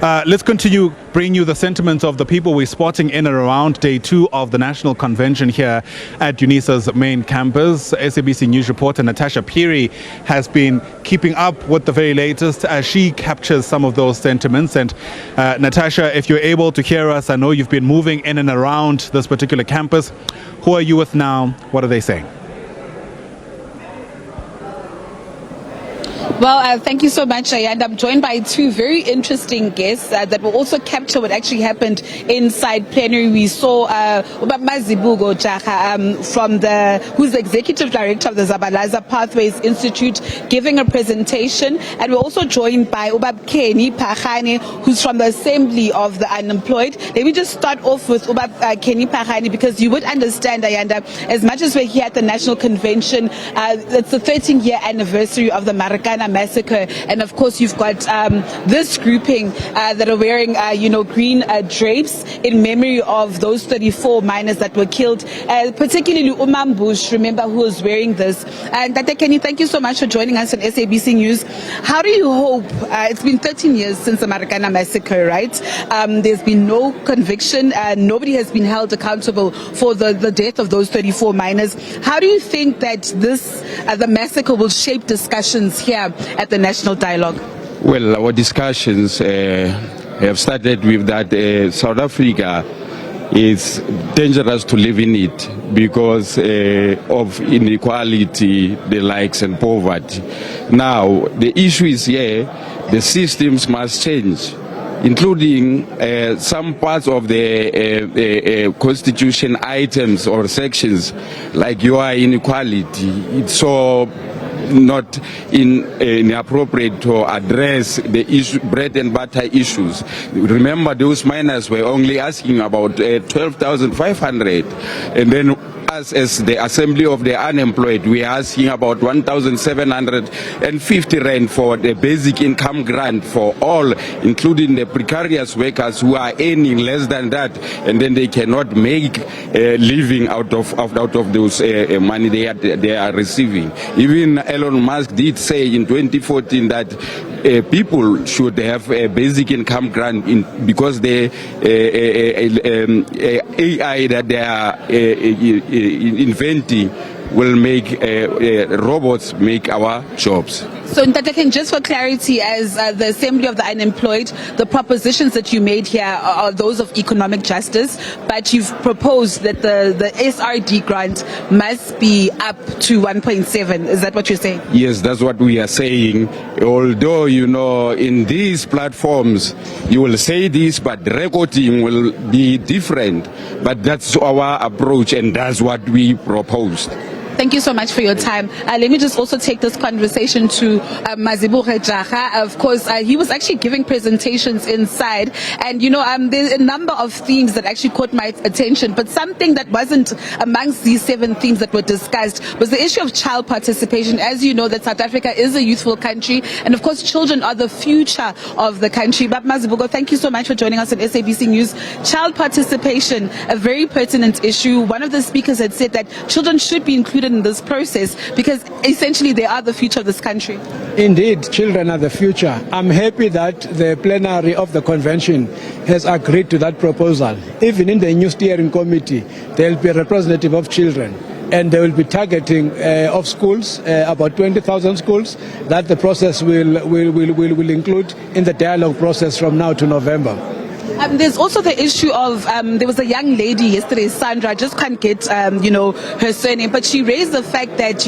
Let's continue bringing you the sentiments of the people we're spotting in and around day 2 of the National Convention here at UNISA's main campus. SABC News reporter Natasha Phiri has been keeping up with the very latest as she captures some of those sentiments. And Natasha, if you're able to hear us, I know you've been moving in and around this particular campus. Who are you with now? What are they saying? Well, thank you so much, and I'm joined by two very interesting guests that will also capture what actually happened inside plenary. We saw Mazibuko Jaha, who's the executive director of the Zabalaza Pathways Institute, giving a presentation, and we're also joined by Kenny Pachane, who's from the Assembly of the Unemployed. Let me just start off with Kenny Pachane, because you would understand, Ayanda, as much as we're here at the National Convention, it's the 13-year anniversary of the Marikana massacre, and of course you've got this grouping that are wearing green drapes in memory of those 34 miners that were killed, particularly Bush, remember, who was wearing this. And Tate Kenny, thank you so much for joining us on SABC News. How do you hope, it's been 13 years since the Marikana massacre, right? There's been no conviction, nobody has been held accountable for the death of those 34 miners. How do you think that the massacre will shape discussions here at the National Dialogue? Well, our discussions have started with that South Africa is dangerous to live in it because of inequality, the likes, and poverty. Now, the issue is here, the systems must change, including some parts of the constitution items or sections, like your inequality. It's so not inappropriate to address the issue, bread and butter issues. Remember, those miners were only asking about 12,500, and then us as the Assembly of the Unemployed, we are asking about 1,750 rand for the basic income grant for all, including the precarious workers who are earning less than that, and then they cannot make a living out of those money they are receiving. Even Elon Musk did say in 2014 that people should have a basic income grant because the AI that they are inventing will make robots make our jobs. So, Ntateken, just for clarity, as the Assembly of the Unemployed, the propositions that you made here are those of economic justice, but you've proposed that the SRD grant must be up to 1.7. Is that what you're saying? Yes, that's what we are saying. Although, in these platforms, you will say this, but the recording will be different. But that's our approach, and that's what we proposed. Thank you so much for your time. Let me just also take this conversation to Mazibuko Jaha. Of course, he was actually giving presentations inside, and there's a number of themes that actually caught my attention, but something that wasn't amongst these 7 themes that were discussed was the issue of child participation. As you know, that South Africa is a youthful country, and of course children are the future of the country. But Mazibuko, thank you so much for joining us on SABC News. Child participation, a very pertinent issue. One of the speakers had said that children should be included in this process because essentially they are the future of this country. Indeed, children are the future. I'm happy that the plenary of the convention has agreed to that proposal. Even in the new steering committee, there will be a representative of children, and they will be targeting of schools, about 20,000 schools, that the process will include in the dialogue process from now to November. There's also the issue of, there was a young lady yesterday, Sandra, I just can't get, her surname, but she raised the fact that,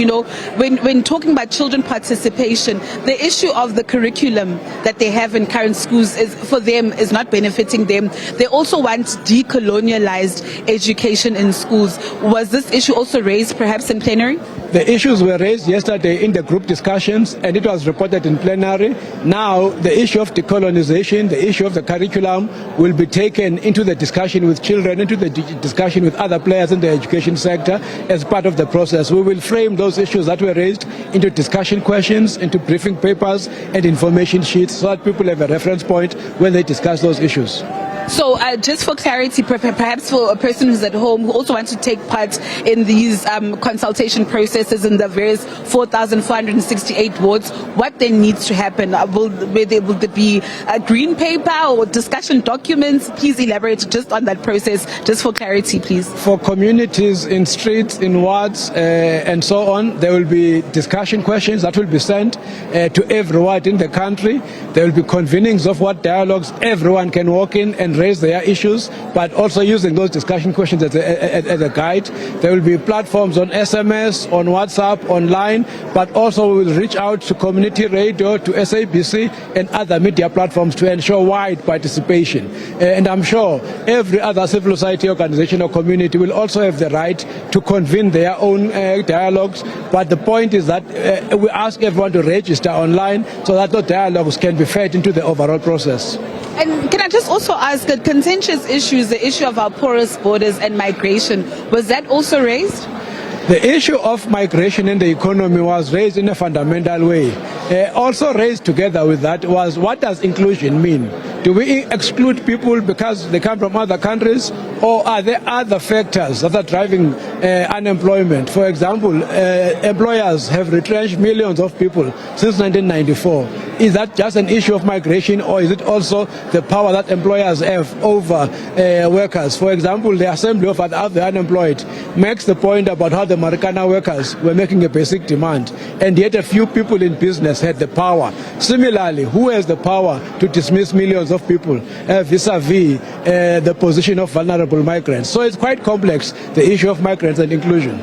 when talking about children participation, the issue of the curriculum that they have in current schools for them is not benefiting them. They also want decolonialized education in schools. Was this issue also raised perhaps in plenary? The issues were raised yesterday in the group discussions, and it was reported in plenary. Now, the issue of decolonization, the issue of the curriculum will be taken into the discussion with children, into the discussion with other players in the education sector as part of the process. We will frame those issues that were raised into discussion questions, into briefing papers and information sheets so that people have a reference point when they discuss those issues. So just for clarity, perhaps for a person who's at home who also wants to take part in these consultation processes in the various 4,468 wards, what then needs to happen? Will there be a green paper or discussion documents? Please elaborate just on that process, just for clarity, please. For communities in streets, in wards, and so on, there will be discussion questions that will be sent to every ward in the country. There will be convenings of what dialogues. Everyone can walk in and raise their issues, but also using those discussion questions as a guide. There will be platforms on SMS, on WhatsApp, online, but also we will reach out to community radio, to SABC and other media platforms to ensure wide participation. And I'm sure every other civil society organization or community will also have the right to convene their own dialogues. But the point is that we ask everyone to register online so that the dialogues can be fed into the overall process. And can I just also ask, the contentious issues, the issue of our porous borders and migration, was that also raised? The issue of migration in the economy was raised in a fundamental way. Also raised together with that was, what does inclusion mean? Do we exclude people because they come from other countries, or are there other factors that are driving unemployment? For example, employers have retrenched millions of people since 1994. Is that just an issue of migration, or is it also the power that employers have over workers? For example, the Assembly of the Unemployed makes the point about how the Marikana workers were making a basic demand, and yet a few people in business had the power. Similarly, who has the power to dismiss millions of people vis-a-vis the position of vulnerable migrants? So it's quite complex, the issue of migrants and inclusion.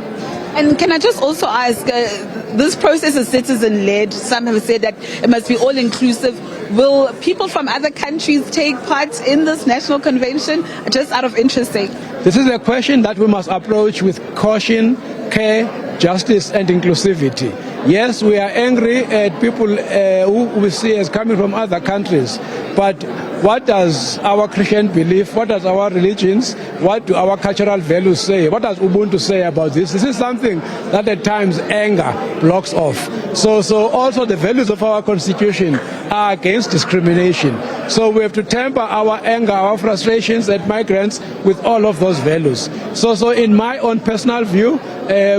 And can I just also ask, this process is citizen-led. Some have said that it must be all-inclusive. Will people from other countries take part in this national convention? Just out of interest sake. This is a question that we must approach with caution, care, justice and inclusivity. Yes, we are angry at people who we see as coming from other countries, but what does our Christian belief, what does our religions, what do our cultural values say, what does Ubuntu say about this? This is something that at times anger blocks off. So also the values of our constitution are against discrimination. So we have to temper our anger, our frustrations at migrants with all of those values. So in my own personal view,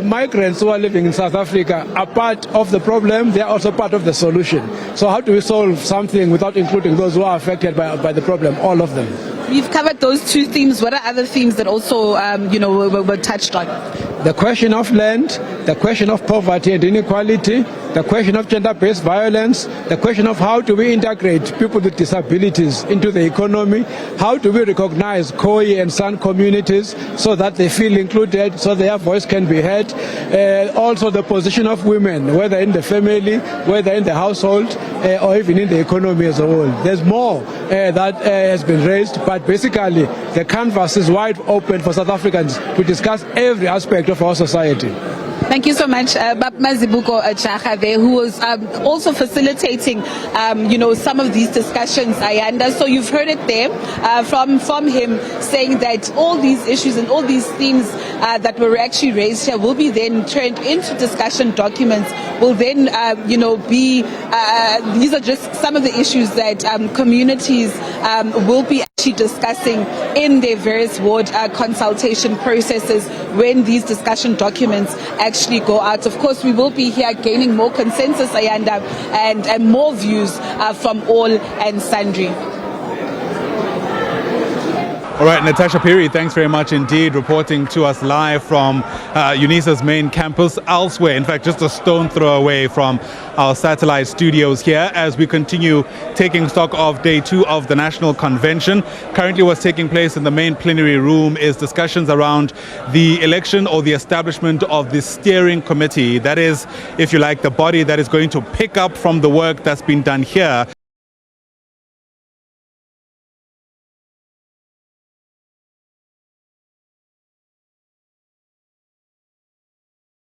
migrants who are living in South Africa are part of the problem, they are also part of the solution. So how do we solve something without including those who are affected by the problem, all of them? We've covered those two themes. What are other themes that also were touched on? The question of land, the question of poverty and inequality, the question of gender-based violence, the question of how do we integrate people with disabilities into the economy, how do we recognize Khoi and San communities so that they feel included, so their voice can be heard. Also the position of women, whether in the family, whether in the household, or even in the economy as a whole. There's more that has been raised, but basically the canvas is wide open for South Africans to discuss every aspect of our society. Thank you so much, Mazibuko Chacha there, who was also facilitating, some of these discussions, Ayanda. So you've heard it there from him saying that all these issues and all these themes that were actually raised here will be then turned into discussion documents, will then, be, these are just some of the issues that communities will be actually discussing in their various ward consultation processes when these discussion documents actually go out. Of course, we will be here gaining more consensus, Ayanda, and more views from all and sundry. All right, Natasha Phiri, thanks very much indeed, reporting to us live from UNISA's main campus elsewhere. In fact, just a stone throw away from our satellite studios here as we continue taking stock of day 2 of the National Convention. Currently what's taking place in the main plenary room is discussions around the election or the establishment of the steering committee. That is, if you like, the body that is going to pick up from the work that's been done here